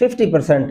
50%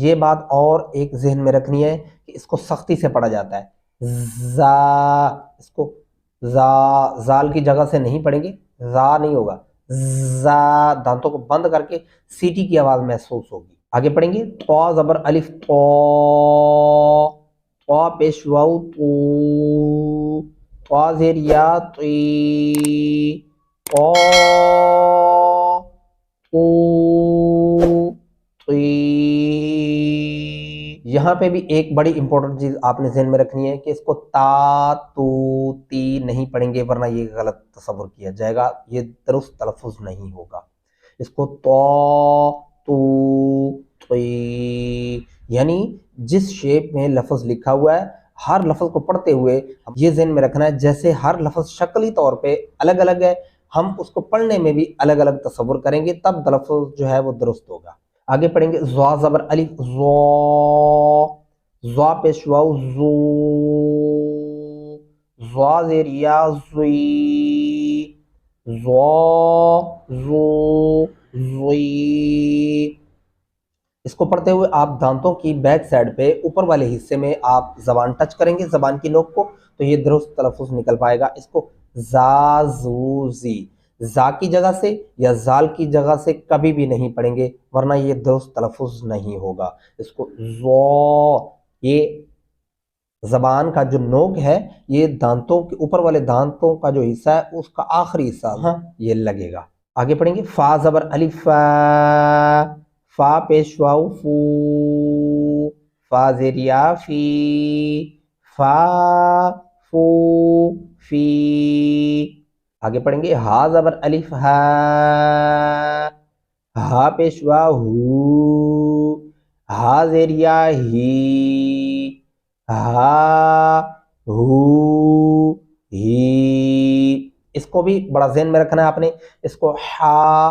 یہ بات اور ایک ذہن میں رکھنی ہے کہ اس کو سختی سے پڑھا جاتا ہے زا، اس کو زال کی جگہ سے نہیں پڑھیں گے، زا نہیں ہوگا، زا، دانتوں کو بند کر کے سیٹی کی آواز محسوس ہوگی۔ آگے پڑھیں گے تو زبر الف تو پیش واو تو زیر یا تی تو یہاں پہ بھی ایک بڑی امپورٹنٹ چیز آپ نے ذہن میں رکھنی ہے کہ اس کو تا تو تی نہیں پڑھیں گے، ورنہ یہ غلط تصور کیا جائے گا، یہ درست تلفظ نہیں ہوگا۔ اس کو تو تی، یعنی جس شیپ میں لفظ لکھا ہوا ہے ہر لفظ کو پڑھتے ہوئے یہ ذہن میں رکھنا ہے جیسے ہر لفظ شکلی طور پہ الگ الگ ہے، ہم اس کو پڑھنے میں بھی الگ الگ تصور کریں گے، تب تلفظ جو ہے وہ درست ہوگا۔ آگے پڑھیں گے زوا زبر الف زو، زوا پیش واو زو، زوا زیر یا زوی، زو زو زوی۔ اس کو پڑھتے ہوئے آپ دانتوں کی بیک سائڈ پہ اوپر والے حصے میں آپ زبان ٹچ کریں گے، زبان کی نوک کو، تو یہ درست تلفظ نکل پائے گا۔ اس کو زا زو زی، زا کی جگہ سے یا زال کی جگہ سے کبھی بھی نہیں پڑھیں گے، ورنہ یہ درست تلفظ نہیں ہوگا۔ اس کو زو، یہ زبان کا جو نوک ہے یہ دانتوں کے اوپر والے دانتوں کا جو حصہ ہے اس کا آخری حصہ یہ لگے گا۔ آگے پڑھیں گے فا زبر الف فا، فا پیش واو فو، فا زیر یا فی، فا فو فی۔ آگے پڑھیں گے ہا زبر الف ہا، ہا پیش واو ہو، ہا زیر یا ہی، ہا ہو ہی۔ اس کو بھی بڑا ذہن میں رکھنا ہے آپ نے، اس کو ہا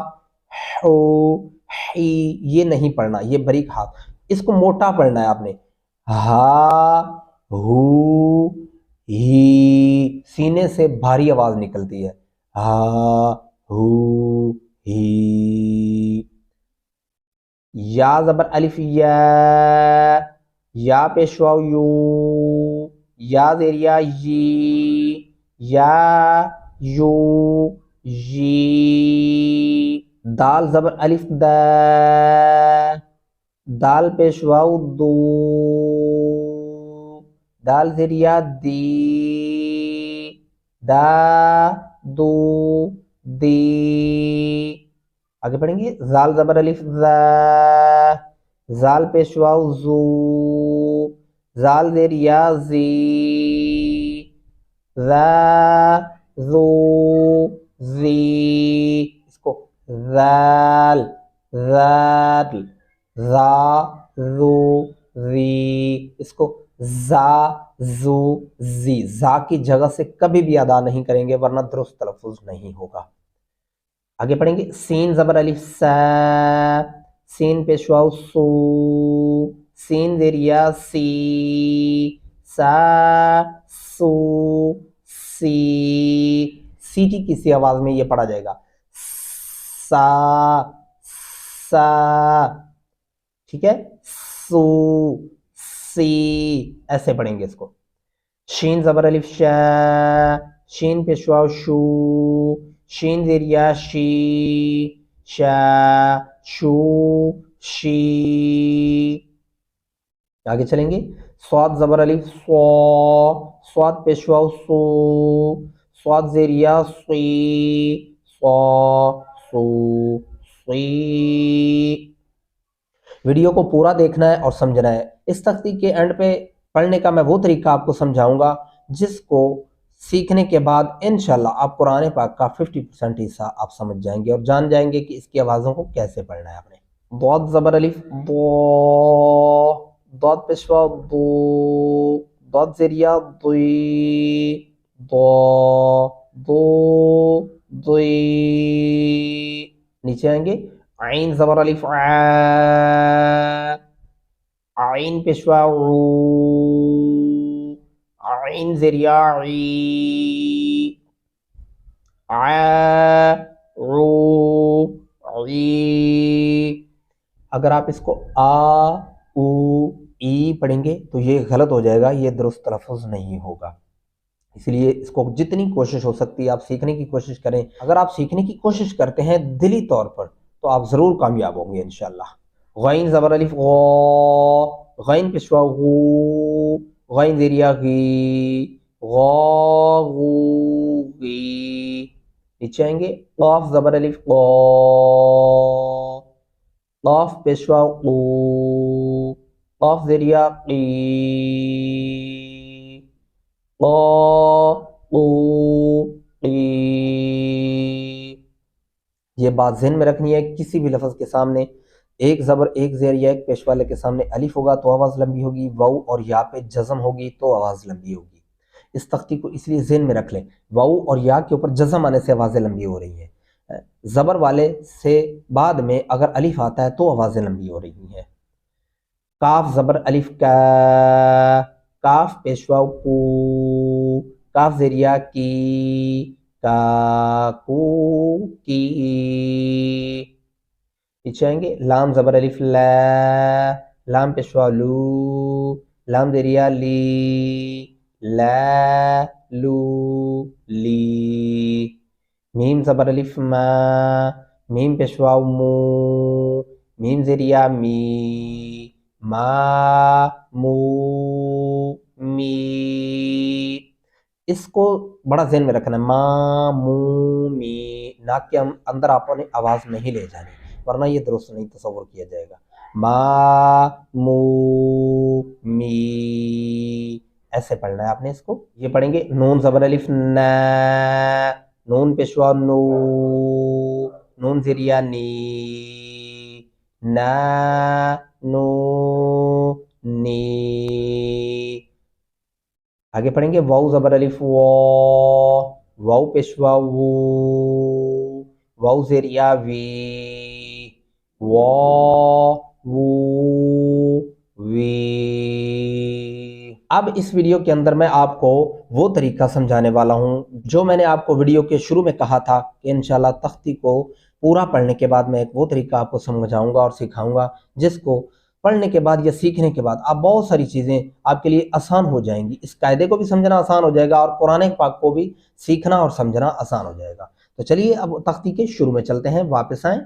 ہو ہی یہ نہیں پڑھنا، یہ بریک ہاتھ، اس کو موٹا پڑھنا ہے آپ نے، ہا ہو ہی، سینے سے بھاری آواز نکلتی ہے، ہا ہو ہی۔ یا زبر الف یا، یا پیش واو یو، یا زیر یا یی، یا یو یی۔ دال زبر الف دا، دال پیش واو دو، دال زیر یا دی، دا دو دی۔ آگے پڑھیں گے زال زبر الف زا، زال پیش واو زو، زال زیر یا زی، زا زو زی۔ اس کو زال زال، زا زو زی، اس کو زا زو زی، زا کی جگہ سے کبھی بھی ادا نہیں کریں گے ورنہ درست تلفظ نہیں ہوگا۔ آگے پڑھیں گے سین زبر الف سا، سین پیش واو سو، سین زیر یا سی، سا سو سی۔ سیٹی کسی آواز میں یہ پڑھا جائے گا، سا سا، ٹھیک ہے، سو سی، ایسے پڑھیں گے اس کو۔ شین زبر الف شا، شین پیش واو شو، شین زیر یا شی، شا شو شی۔ آگے چلیں گے صاد زبر الف صو، صاد پیش واو سو، صاد زیر یا سی، صا سو سی۔ ویڈیو کو پورا دیکھنا ہے اور سمجھنا ہے۔ اس تختی کے اینڈ پہ پڑھنے کا میں وہ طریقہ آپ کو سمجھاؤں گا جس کو سیکھنے کے بعد انشاءاللہ آپ قرآن پاک کا 50% حصہ آپ سمجھ جائیں گے اور جان جائیں گے کہ اس کی آوازوں کو کیسے پڑھنا ہے آپ نے۔ ضاد زبر الف ضو، ضاد پیش واو ضو، ضاد زیر یا ضی، ضو ضو ضی۔ نیچے آئیں گے عین زبر الف ع، عین پیش واو عو، عین زیر یا عی، ع عو عی۔ اگر آپ اس کو آ او ای پڑھیں گے تو یہ غلط ہو جائے گا، یہ درست تلفظ نہیں ہوگا، اس لیے اس کو جتنی کوشش ہو سکتی ہے آپ سیکھنے کی کوشش کریں۔ اگر آپ سیکھنے کی کوشش کرتے ہیں دلی طور پر تو آپ ضرور کامیاب ہوں گے انشاءاللہ۔ غین زبر الف غا، غین پیشوا غو، غین زیریا غی، غا غو غی، نیچے آئیں گے قاف زبر الف قا، قاف پیشوا قو، قاف زیریا قی، قا قو قی۔ یہ بات ذہن میں رکھنی ہے، کسی بھی لفظ کے سامنے ایک زبر ایک زیر یا ایک پیش والے کے سامنے الف ہوگا تو آواز لمبی ہوگی، واو اور یا پہ جزم ہوگی تو آواز لمبی ہوگی۔ اس تختی کو اس لیے ذہن میں رکھ لیں، واو اور یا کے اوپر جزم آنے سے آوازیں لمبی ہو رہی ہیں، زبر والے سے بعد میں اگر الف آتا ہے تو آوازیں لمبی ہو رہی ہیں۔ کاف زبر الف کا، کاف پیشوا کو، کاف زیریا کی، کا کو کی، پیچھے آئیں گے لام زبر الف لا، لام پیشوا لو، لام زیریا لی، لا لو لی، میم زبر الف ما، میم پیشوا مو، میم زیریا می، ما مو می۔ اس کو بڑا ذہن میں رکھنا ہے، ما مو می، ناک کے اندر آپ نے آواز نہیں لے جانی ورنہ یہ درست نہیں تصور کیا جائے گا۔ ما مو می، ایسے پڑھنا ہے آپ نے اس کو۔ یہ پڑھیں گے نون زبر الف نا، نون پیشوا نو، نون زیریا نی، نا نو نی۔ آگے پڑھیں گے واو زبر الف وا، واو پیشوا وو، واو زیریا وی، وا وو وی۔ اب اس ویڈیو کے اندر میں آپ کو وہ طریقہ سمجھانے والا ہوں جو میں نے آپ کو ویڈیو کے شروع میں کہا تھا کہ انشاءاللہ تختی کو پورا پڑھنے کے بعد میں ایک وہ طریقہ آپ کو سمجھاؤں گا اور سکھاؤں گا جس کو پڑھنے کے بعد یا سیکھنے کے بعد آپ بہت ساری چیزیں آپ کے لیے آسان ہو جائیں گی، اس قاعدے کو بھی سمجھنا آسان ہو جائے گا اور قرآن پاک کو بھی سیکھنا اور سمجھنا آسان ہو جائے گا۔ تو چلیے اب تختی کے شروع میں چلتے ہیں، واپس آئیں۔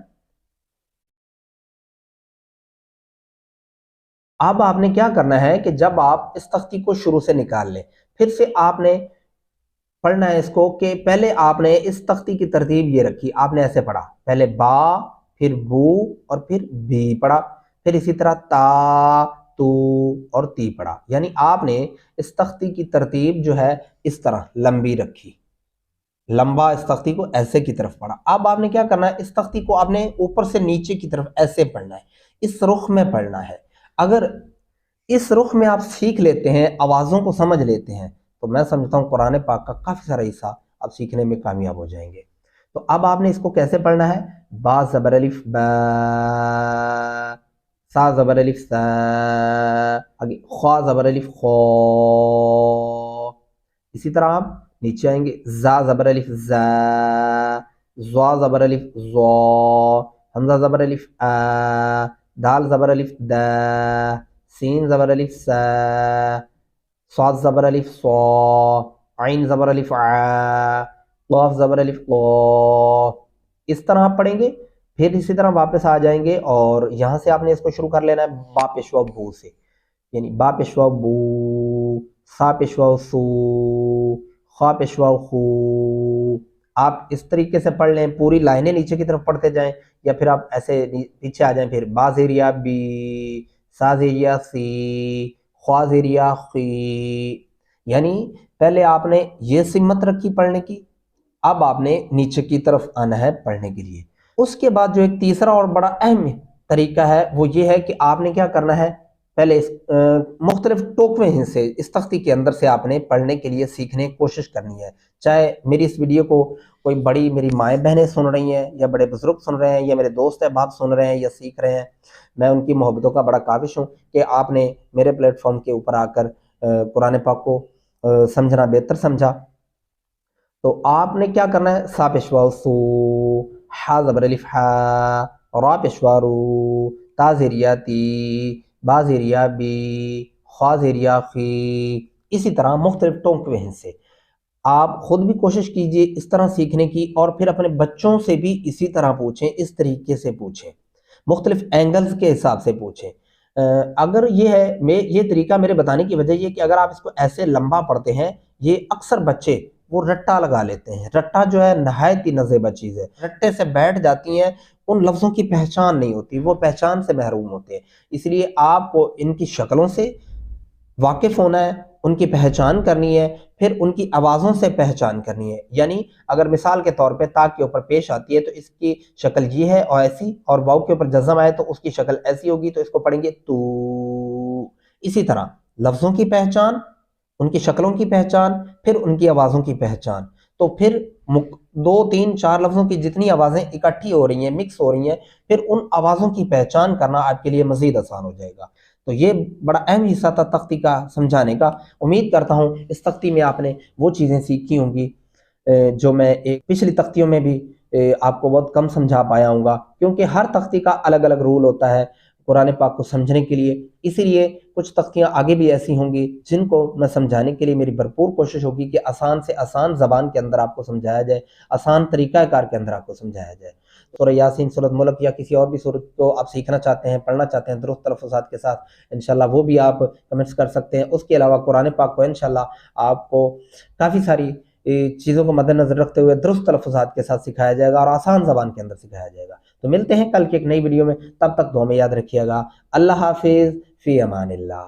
اب آپ نے کیا کرنا ہے کہ جب آپ اس تختی کو شروع سے نکال لیں پھر سے آپ نے پڑھنا ہے اس کو کہ پہلے آپ نے اس تختی کی ترتیب یہ رکھی، آپ نے ایسے پڑھا، پہلے با، پھر بو اور پھر بھی پڑھا، پھر اسی طرح تا، تو اور تی پڑھا، یعنی آپ نے اس تختی کی ترتیب جو ہے اس طرح لمبی رکھی، لمبا اس تختی کو ایسے کی طرف پڑھا۔ اب آپ نے کیا کرنا ہے، اس تختی کو آپ نے اوپر سے نیچے کی طرف ایسے پڑھنا ہے، اس رخ میں پڑھنا ہے۔ اگر اس رخ میں آپ سیکھ لیتے ہیں، آوازوں کو سمجھ لیتے ہیں تو میں سمجھتا ہوں قرآن پاک کا کافی سارا حصہ آپ سیکھنے میں کامیاب ہو جائیں گے۔ تو اب آپ نے اس کو کیسے پڑھنا ہے، با زبر الف با، سا زبر الف سا، آگے خوا زبر الف خو، اسی طرح آپ نیچے آئیں گے زا زبر الف زا، زوا زبر الف زوا، حمزہ زبر الف آ، دال زبر الف دا، سین زبر الف سا، صاد زبر الف صا، عین زبر الف ع، قاف زبر الف قا۔ اس طرح آپ پڑھیں گے، پھر اسی طرح واپس آ جائیں گے اور یہاں سے آپ نے اس کو شروع کر لینا ہے با پیشوا بو سے، یعنی با پیشوا بو، سا پیشوا سو، خا پیشوا خو۔ آپ اس طریقے سے پڑھ لیں، پوری لائنیں نیچے کی طرف پڑھتے جائیں، یا پھر آپ ایسے پیچھے آ جائیں، پھر با زیریا بی، سا زیریا سی، خوا زیریا خی، یعنی پہلے آپ نے یہ سمت رکھی پڑھنے کی، اب آپ نے نیچے کی طرف آنا ہے پڑھنے کے لیے۔ اس کے بعد جو ایک تیسرا اور بڑا اہم طریقہ ہے وہ یہ ہے کہ آپ نے کیا کرنا ہے، پہلے مختلف ٹوکویں حصے اس تختی کے اندر سے آپ نے پڑھنے کے لیے سیکھنے کی کوشش کرنی ہے، چاہے میری اس ویڈیو کو کوئی بڑی میری مائیں بہنیں سن رہی ہیں یا بڑے بزرگ سن رہے ہیں یا میرے دوست احباب سن رہے ہیں یا سیکھ رہے ہیں، میں ان کی محبتوں کا بڑا کاوش ہوں کہ آپ نے میرے پلیٹ فارم کے اوپر آ کر قرآن پاک کو سمجھنا بہتر سمجھا۔ تو آپ نے کیا کرنا ہے، سا پیشوا سو، حا زبر الف حا، را پیشوا رو، تا زیریا تی، با زیریا بی، خوا زیریا خی، اسی طرح مختلف ٹونک سے آپ خود بھی کوشش کیجئے اس طرح سیکھنے کی، اور پھر اپنے بچوں سے بھی اسی طرح پوچھیں، اس طریقے سے پوچھیں، مختلف اینگلز کے حساب سے پوچھیں۔ اگر یہ ہے یہ طریقہ میرے بتانے کی وجہ یہ کہ اگر آپ اس کو ایسے لمبا پڑھتے ہیں، یہ اکثر بچے وہ رٹا لگا لیتے ہیں۔ رٹا جو ہے نہایت ہی نازیبہ چیز ہے، رٹے سے بیٹھ جاتی ہیں، ان لفظوں کی پہچان نہیں ہوتی، وہ پہچان سے محروم ہوتے ہیں۔ اس لیے آپ کو ان کی شکلوں سے واقف ہونا ہے، ان کی پہچان کرنی ہے، پھر ان کی آوازوں سے پہچان کرنی ہے۔ یعنی اگر مثال کے طور پہ تا کے اوپر پیش آتی ہے تو اس کی شکل یہ ہے اور ایسی، اور واو کے اوپر جزم آئے تو اس کی شکل ایسی ہوگی، تو اس کو پڑھیں گے تو۔ اسی طرح لفظوں کی پہچان، ان کی شکلوں کی پہچان، پھر ان کی آوازوں کی پہچان، تو پھر دو تین چار لفظوں کی جتنی آوازیں اکٹھی ہو رہی ہیں، مکس ہو رہی ہیں، پھر ان آوازوں کی پہچان کرنا آپ کے لیے مزید آسان ہو جائے گا۔ تو یہ بڑا اہم حصہ تھا تختی کا سمجھانے کا۔ امید کرتا ہوں اس تختی میں آپ نے وہ چیزیں سیکھی ہوں گی جو میں ایک پچھلی تختیوں میں بھی آپ کو بہت کم سمجھا پایا ہوں گا، کیونکہ ہر تختی کا الگ الگ رول ہوتا ہے قرآن پاک کو سمجھنے کے لیے۔ اسی لیے کچھ تختیاں آگے بھی ایسی ہوں گی جن کو میں سمجھانے کے لیے میری بھرپور کوشش ہوگی کہ آسان سے آسان زبان کے اندر آپ کو سمجھایا جائے، آسان طریقہ کار کے اندر آپ کو سمجھایا جائے۔ سورہ یاسین، سورۃ ملک یا کسی اور بھی سورت کو آپ سیکھنا چاہتے ہیں، پڑھنا چاہتے ہیں درست تلفظات کے ساتھ، انشاءاللہ وہ بھی آپ کمنٹس کر سکتے ہیں۔ اس کے علاوہ قرآن پاک کو انشاءاللہ آپ کو کافی ساری چیزوں کو مد نظر رکھتے ہوئے درست تلفظات کے ساتھ سکھایا جائے گا اور آسان زبان کے اندر سکھایا جائے گا۔ تو ملتے ہیں کل کی ایک نئی ویڈیو میں، تب تک دعا میں یاد رکھیے گا۔ اللہ حافظ، فی امان اللہ۔